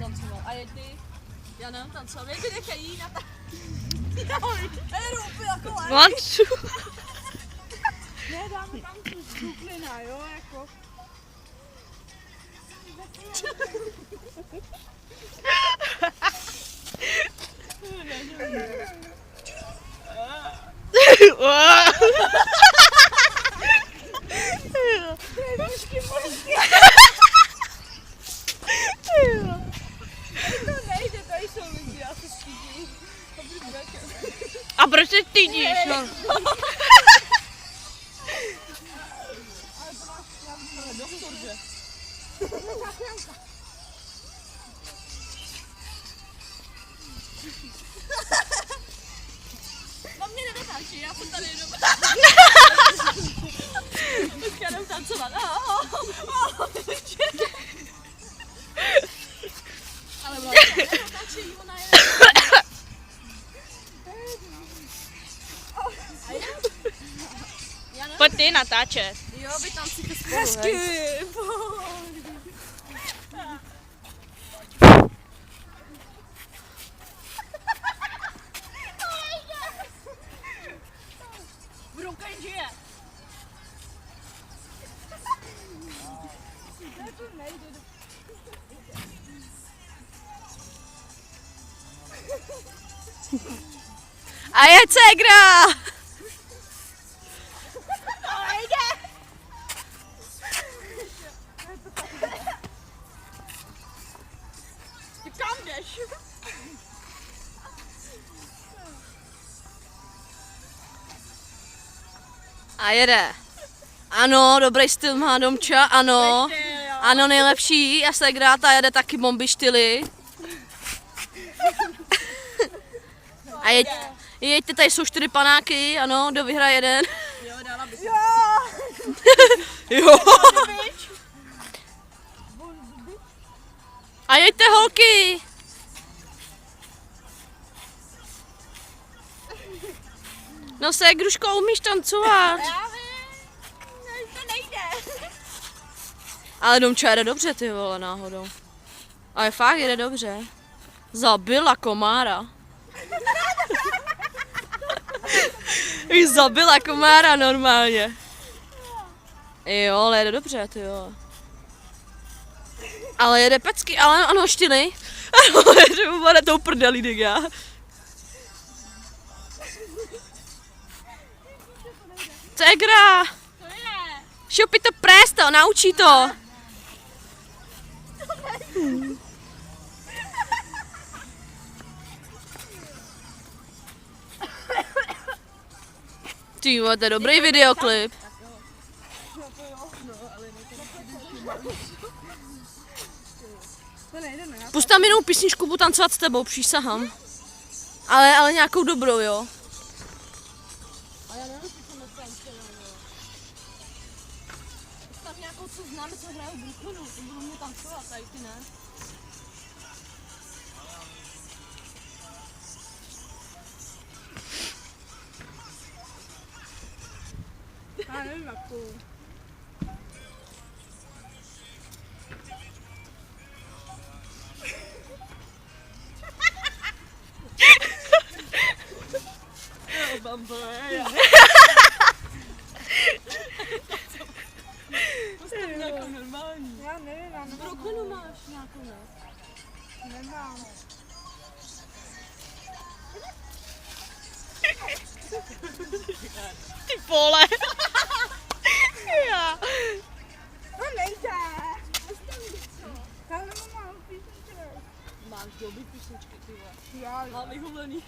tancoval. A jeď ty? Já nevím tancovat. Mě ty nechají na ta... Lancu. Ne, dáme tam tu zvuklina, jo, jako. To nejde, tady jsou lidi, já se stydím. A proč se stydíš, no? Ale to máš doktor, že? No mě nedotáčí, já jsem tady jenom. Teďka jdem tancovat. Ale vlastně nedotáčí, ona je. Pojď ty natáčet. Jo, vy tancíte spolu, hezky. Brunka jen žije. A je Cegra! Ty kam jdeš? A jede. Ano, dobrý styl má Domča, ano. Ano, nejlepší. A Segra, ta jede taky bomby štily. A jeďte, tady jsou 4 panáky, ano, kdo vyhraje jeden. Jo, dala bych. Jo. A jeďte, holky. No Segruško, umíš tancovat. Já vím, to nejde. Ale Domča jede dobře, ty vole, náhodou. Ale fakt jede dobře. Zabila komára. Jí zabila komára normálně. Jo, ale jede dobře, ty jo. Ale jede pecky, ale ano, štily. Ano, jede vůbec tou prdelí, diga. Cegra! To je. Šupito presto, naučí to. Ty vole, to je dobrý videoklip. To nejde, ne? Pust tam jinou písničku, budu tancovat s tebou, přísahám. Ale nějakou dobrou, jo. A já nevím, jestli to netancuje, jo. Tak nějakou, co známe, co hraje v Brooklynu, to budou mě tancovat, tady ty ne. Já nevím, jakou. Postav nějakou normální. Já nevím, já V nemám. Brooklynu máš nějakou, ne? Nemám. Ty vole. Já. To nejde. Já nemám písniček. Máš dobrý písničky, ty vole. Já Mám vyhulený.